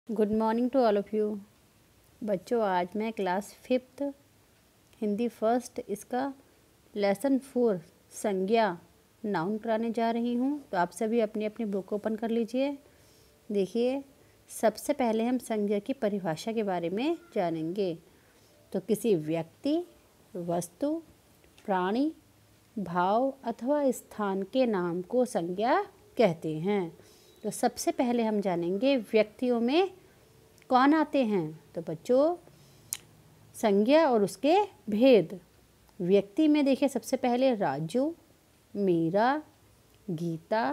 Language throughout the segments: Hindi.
Good morning to all of you. बच्चों, आज मैं क्लास 5th हिंदी फर्स्ट इसका लेसन 4 संज्ञा नाउन कराने जा रही हूँ। तो आप सभी अपनी अपनी बुक ओपन कर लीजिए। देखिए, सबसे पहले हम संज्ञा की परिभाषा के बारे में जानेंगे। तो किसी व्यक्ति, वस्तु, प्राणी, भाव अथवा स्थान के नाम को संज्ञा कहते हैं। तो सबसे पहले हम जानेंगे व्यक्तियों में कौन आते हैं। तो बच्चों, संज्ञा और उसके भेद। व्यक्ति में देखिए, सबसे पहले राजू, मीरा, गीता,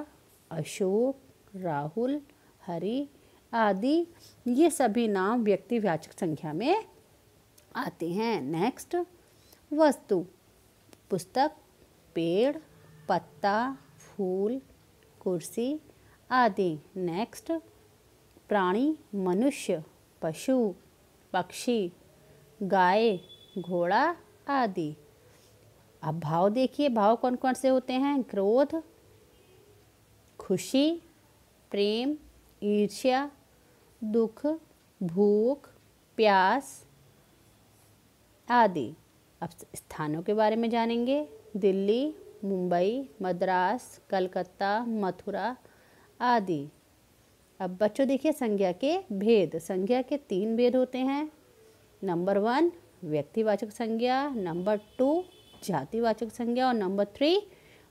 अशोक, राहुल, हरि आदि ये सभी नाम व्यक्तिवाचक संख्या में आते हैं। नेक्स्ट, वस्तु, पुस्तक, पेड़, पत्ता, फूल, कुर्सी आदि। नेक्स्ट, प्राणी, मनुष्य, पशु, पक्षी, गाय, घोड़ा आदि। अब भाव देखिए, भाव कौन कौन से होते हैं। क्रोध, खुशी, प्रेम, ईर्ष्या, दुख, भूख, प्यास आदि। अब स्थानों के बारे में जानेंगे। दिल्ली, मुंबई, मद्रास, कलकत्ता, मथुरा आदि। अब बच्चों देखिए, संज्ञा के भेद। संज्ञा के 3 भेद होते हैं। नंबर 1 व्यक्तिवाचक संज्ञा, नंबर 2 जातिवाचक संज्ञा और नंबर 3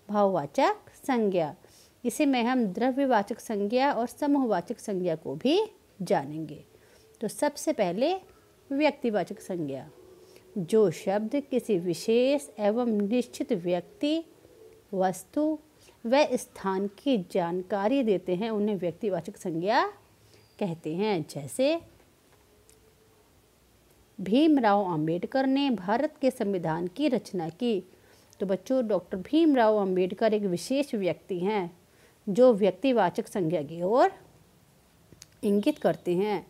भाववाचक संज्ञा। इसी में हम द्रव्यवाचक संज्ञा और समूहवाचक संज्ञा को भी जानेंगे। तो सबसे पहले व्यक्तिवाचक संज्ञा। जो शब्द किसी विशेष एवं निश्चित व्यक्ति, वस्तु व स्थान की जानकारी देते हैं उन्हें व्यक्तिवाचक संज्ञा कहते हैं। जैसे भीमराव अंबेडकर ने भारत के संविधान की रचना की। तो बच्चों, डॉक्टर भीमराव अंबेडकर एक विशेष व्यक्ति हैं जो व्यक्तिवाचक संज्ञा की ओर इंगित करते हैं।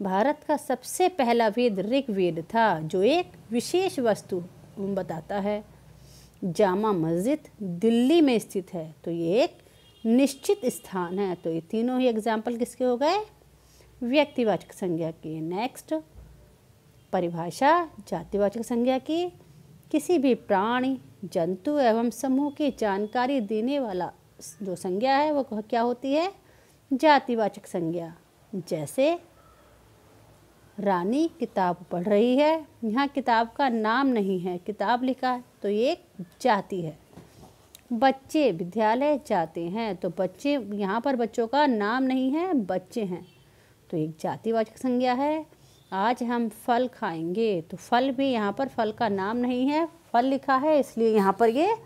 भारत का सबसे पहला वेद ऋग्वेद था, जो एक विशेष वस्तु बताता है। जामा मस्जिद दिल्ली में स्थित है, तो ये एक निश्चित स्थान है। तो ये तीनों ही एग्जाम्पल किसके हो गए, व्यक्तिवाचक संज्ञा के। नेक्स्ट, परिभाषा जातिवाचक संज्ञा की। किसी भी प्राणी, जंतु एवं समूह की जानकारी देने वाला जो संज्ञा है वो क्या होती है, जातिवाचक संज्ञा। जैसे रानी किताब पढ़ रही है, यहाँ किताब का नाम नहीं है, किताब लिखा है, तो ये एक जाति है। बच्चे विद्यालय जाते हैं, तो बच्चे, यहाँ पर बच्चों का नाम नहीं है, बच्चे हैं, तो एक जातिवाचक संज्ञा है। आज हम फल खाएंगे, तो फल भी यहाँ पर फल का नाम नहीं है, फल लिखा है, इसलिए यहाँ पर ये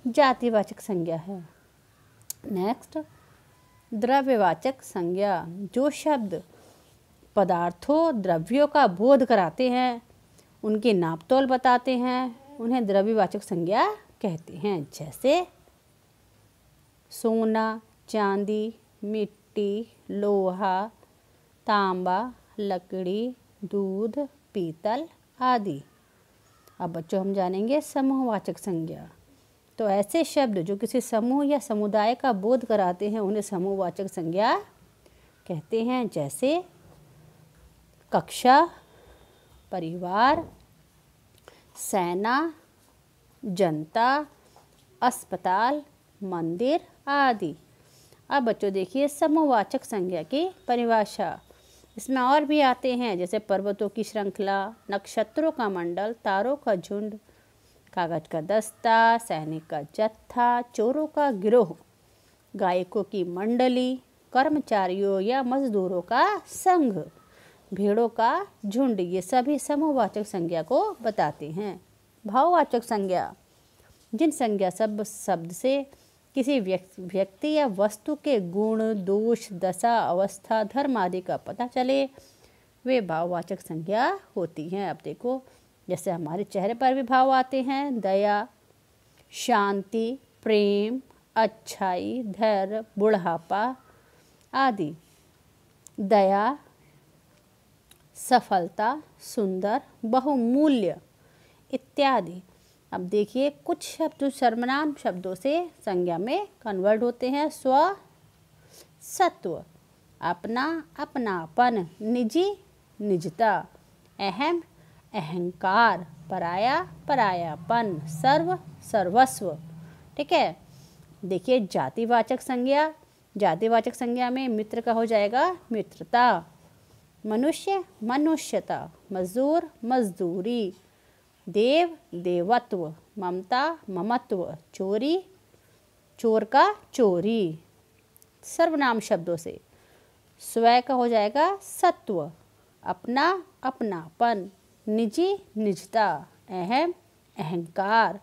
जातिवाचक संज्ञा है। नेक्स्ट, द्रव्यवाचक संज्ञा। जो शब्द पदार्थों, द्रव्यों का बोध कराते हैं, उनकी नापतोल बताते हैं, उन्हें द्रव्यवाचक संज्ञा कहते हैं। जैसे सोना, चांदी, मिट्टी, लोहा, तांबा, लकड़ी, दूध, पीतल आदि। अब बच्चों, हम जानेंगे समूहवाचक संज्ञा। तो ऐसे शब्द जो किसी समूह या समुदाय का बोध कराते हैं उन्हें समूहवाचक संज्ञा कहते हैं। जैसे कक्षा, परिवार, सेना, जनता, अस्पताल, मंदिर आदि। अब बच्चों देखिए, समूहवाचक संज्ञा की परिभाषा। इसमें और भी आते हैं, जैसे पर्वतों की श्रृंखला, नक्षत्रों का मंडल, तारों का झुंड, कागज का दस्ता, सैनिक का जत्था, चोरों का गिरोह, गायकों की मंडली, कर्मचारियों या मजदूरों का संघ, भेड़ों का झुंड। ये सभी समूहवाचक संज्ञा को बताते हैं। भाववाचक संज्ञा। जिन संज्ञा शब्द से किसी व्यक्ति या वस्तु के गुण, दोष, दशा, अवस्था, धर्म आदि का पता चले, वे भाववाचक संज्ञा होती हैं। अब देखो, जैसे हमारे चेहरे पर भी भाव आते हैं। दया, शांति, प्रेम, अच्छाई, धैर्य, बुढ़ापा आदि। दया, सफलता, सुंदर, बहुमूल्य इत्यादि। अब देखिए, कुछ शब्द सर्वनाम शब्दों से संज्ञा में कन्वर्ट होते हैं। स्व, सत्व, अपना अपनापन, निजी निजता, अहम अहंकार, पराया परायापन, सर्व सर्वस्व। ठीक है। देखिए जातिवाचक संज्ञा, जातिवाचक संज्ञा में मित्र का हो जाएगा मित्रता, मनुष्य मनुष्यता, मजदूर मजदूरी, देव देवत्व, ममता ममत्व, चोरी चोर का चोरी। सर्वनाम शब्दों से स्वयं का हो जाएगा सत्व, अपना अपनापन, निजी निजता, अहम अहंकार,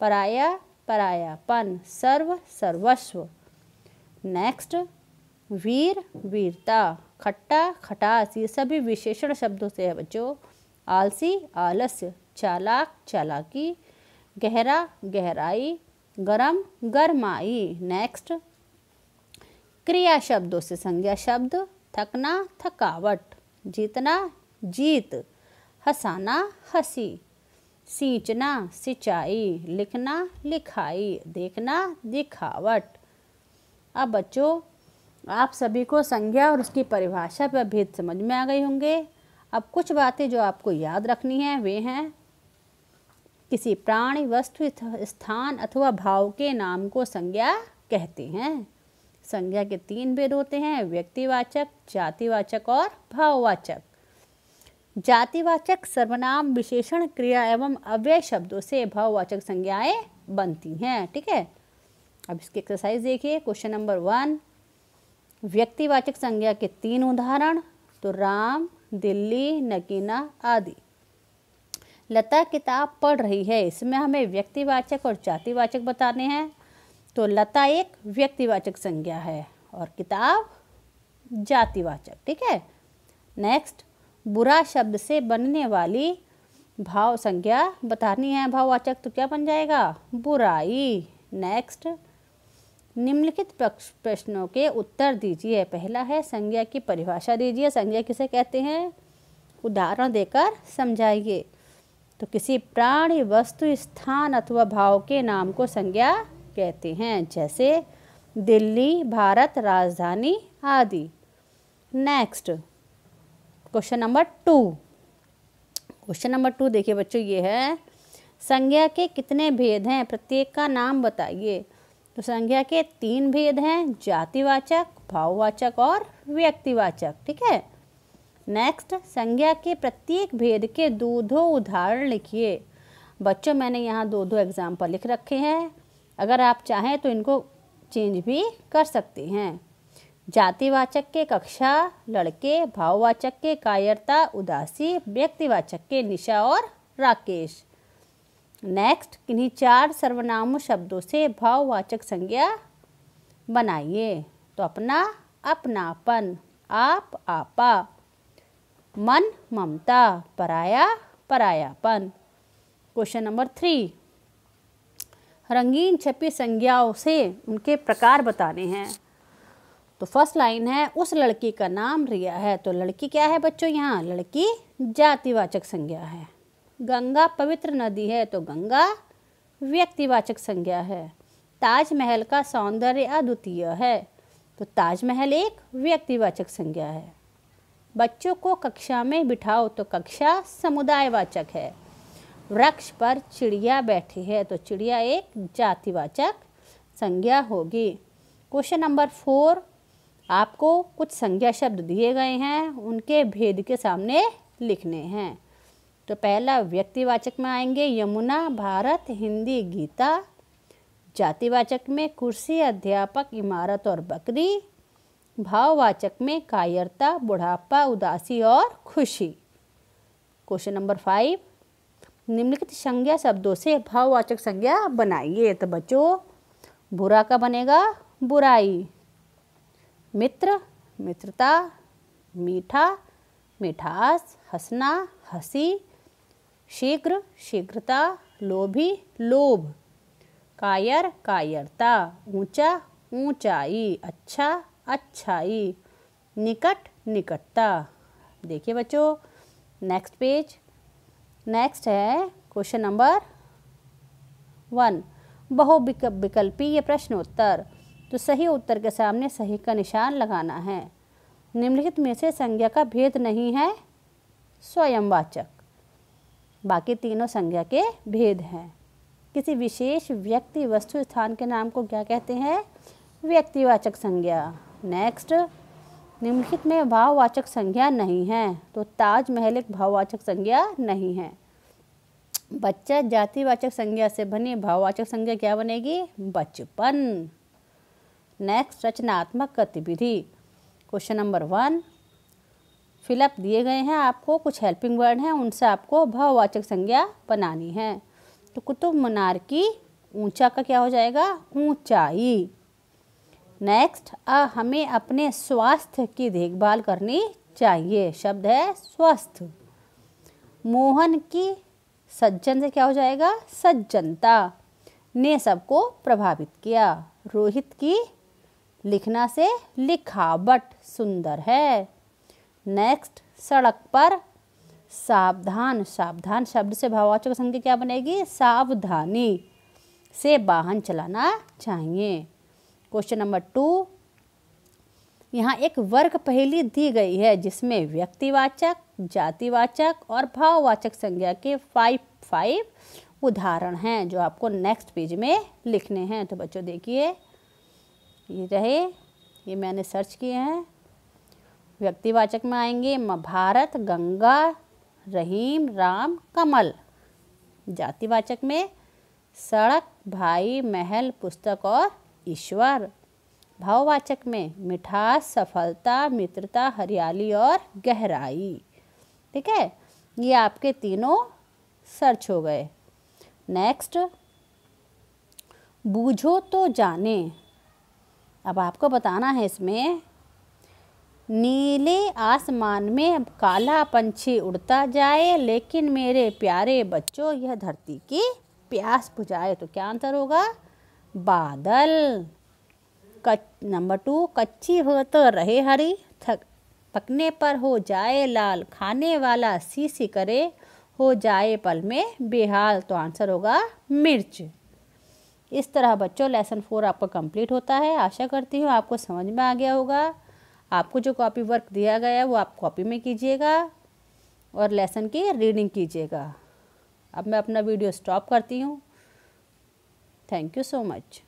पराया परायापन, सर्व सर्वस्व। नेक्स्ट वीर वीरता, खट्टा खटास, ये सभी विशेषण शब्दों से है बच्चों। आलसी आलस्य, चालाक चालाकी, गहरा गहराई, गरम गरमाई। नेक्स्ट क्रिया शब्दों से संज्ञा शब्द, थकना थकावट, जीतना जीत, हंसाना हंसी, सींचना सिंचाई, लिखना लिखाई, देखना दिखावट। अब बच्चों आप सभी को संज्ञा और उसकी परिभाषा पर भेद समझ में आ गई होंगे। अब कुछ बातें जो आपको याद रखनी है वे हैं, किसी प्राणी वस्तु स्थान अथवा भाव के नाम को संज्ञा कहते हैं। संज्ञा के 3 भेद होते हैं, व्यक्तिवाचक, जातिवाचक और भाववाचक। जातिवाचक सर्वनाम विशेषण क्रिया एवं अव्यय शब्दों से भाववाचक संज्ञाएं बनती हैं। ठीक है। अब इसकी एक्सरसाइज देखिए। क्वेश्चन नंबर 1, व्यक्तिवाचक संज्ञा के 3 उदाहरण, तो राम, दिल्ली, नगीना आदि। लता किताब पढ़ रही है, इसमें हमें व्यक्तिवाचक और जातिवाचक बताने हैं। तो लता एक व्यक्तिवाचक संज्ञा है और किताब जातिवाचक। ठीक है। नेक्स्ट बुरा शब्द से बनने वाली भाव संज्ञा बतानी है भाववाचक, तो क्या बन जाएगा बुराई। नेक्स्ट निम्नलिखित प्रश्नों के उत्तर दीजिए। पहला है संज्ञा की परिभाषा दीजिए, संज्ञा किसे कहते हैं, उदाहरण देकर समझाइए। तो किसी प्राणी वस्तु स्थान अथवा भाव के नाम को संज्ञा कहते हैं, जैसे दिल्ली, भारत, राजधानी आदि। Next question number 2। Question number 2 देखिए बच्चों, ये है संज्ञा के कितने भेद हैं, प्रत्येक का नाम बताइए। तो संज्ञा के 3 भेद हैं, जातिवाचक, भाववाचक और व्यक्तिवाचक। ठीक है। नेक्स्ट संज्ञा के प्रत्येक भेद के 2 उदाहरण लिखिए। बच्चों मैंने यहाँ 2 एग्जाम्पल लिख रखे हैं, अगर आप चाहें तो इनको चेंज भी कर सकते हैं। जातिवाचक के कक्षा लड़के, भाववाचक के कायरता उदासी, व्यक्तिवाचक के निशा और राकेश। नेक्स्ट किन्हीं 4 सर्वनाम शब्दों से भाववाचक संज्ञा बनाइए। तो अपना अपनापन, आप आपा, मन ममता, पराया परायापन। क्वेश्चन नंबर 3, रंगीन छपी संज्ञाओं से उनके प्रकार बताने हैं। तो फर्स्ट लाइन है उस लड़की का नाम रिया है, तो लड़की क्या है बच्चों, यहाँ लड़की जातिवाचक संज्ञा है। गंगा पवित्र नदी है, तो गंगा व्यक्तिवाचक संज्ञा है। ताजमहल का सौंदर्य अद्वितीय है, तो ताजमहल एक व्यक्तिवाचक संज्ञा है। बच्चों को कक्षा में बिठाओ, तो कक्षा समुदायवाचक है। वृक्ष पर चिड़िया बैठी है, तो चिड़िया एक जातिवाचक संज्ञा होगी। क्वेश्चन नंबर 4, आपको कुछ संज्ञा शब्द दिए गए हैं, उनके भेद के सामने लिखने हैं। तो पहला व्यक्तिवाचक में आएंगे यमुना, भारत, हिंदी, गीता। जातिवाचक में कुर्सी, अध्यापक, इमारत और बकरी। भाववाचक में कायरता, बुढ़ापा, उदासी और खुशी। क्वेश्चन नंबर 5, निम्नलिखित संज्ञा शब्दों से भाववाचक संज्ञा बनाइए। तो बच्चों बुरा का बनेगा बुराई, मित्र मित्रता, मीठा मिठास, हंसना हंसी, शीघ्र शीघ्रता, लोभी लोभ, कायर कायरता, ऊंचा ऊंचाई, अच्छा अच्छाई, निकट निकटता। देखिए बच्चों नेक्स्ट पेज। नेक्स्ट है क्वेश्चन नंबर 1, बहुविकल्पीय प्रश्न उत्तर। तो सही उत्तर के सामने सही का निशान लगाना है। निम्नलिखित में से संज्ञा का भेद नहीं है स्वयंवाचक। बाकी तीनों संज्ञा के भेद हैं। किसी विशेष व्यक्ति वस्तु स्थान के नाम को क्या कहते हैं? व्यक्तिवाचक संज्ञा। नेक्स्ट, निम्नलिखित में भाववाचक संज्ञा नहीं है, तो ताजमहल एक भाववाचक संज्ञा नहीं है। बच्चा जातिवाचक संज्ञा से बनी भाववाचक संज्ञा क्या बनेगी? बचपन। नेक्स्ट, रचनात्मक गतिविधि। क्वेश्चन नंबर 1, फिलअप दिए गए हैं, आपको कुछ हेल्पिंग वर्ड हैं, उनसे आपको भाववाचक संज्ञा बनानी है। तो कुतुब मीनार की ऊंचा का क्या हो जाएगा? ऊंचाई। नेक्स्ट, हमें अपने स्वास्थ्य की देखभाल करनी चाहिए, शब्द है स्वस्थ। मोहन की सज्जन से क्या हो जाएगा? सज्जनता। ने सबको प्रभावित किया। रोहित की लिखना से लिखावट सुंदर है। नेक्स्ट, सड़क पर सावधान। सावधान शब्द से भाववाचक संज्ञा क्या बनेगी? सावधानी से वाहन चलाना चाहिए। क्वेश्चन नंबर 2, यहाँ एक वर्ग पहेली दी गई है जिसमें व्यक्तिवाचक, जातिवाचक और भाववाचक संज्ञा के 5 उदाहरण हैं जो आपको नेक्स्ट पेज में लिखने हैं। तो बच्चों देखिए, ये रहे, ये मैंने सर्च किए हैं। व्यक्तिवाचक में आएंगे भारत, गंगा, रहीम, राम, कमल। जातिवाचक में सड़क, भाई, महल, पुस्तक और ईश्वर। भाववाचक में मिठास, सफलता, मित्रता, हरियाली और गहराई। ठीक है, ये आपके तीनों सर्च हो गए। नेक्स्ट, बूझो तो जाने। अब आपको बताना है इसमें, नीले आसमान में काला पंछी उड़ता जाए, लेकिन मेरे प्यारे बच्चों यह धरती की प्यास बुझाए। तो क्या आंसर होगा? बादल। नंबर 2, कच्ची हो तो रहे हरी, पकने पर हो जाए लाल, खाने वाला सी सी करे, हो जाए पल में बेहाल। तो आंसर होगा मिर्च। इस तरह बच्चों लेसन 4 आपका कंप्लीट होता है। आशा करती हूँ आपको समझ में आ गया होगा। आपको जो कॉपी वर्क दिया गया है वो आप कॉपी में कीजिएगा और लेसन की रीडिंग कीजिएगा। अब मैं अपना वीडियो स्टॉप करती हूँ। Thank you so much.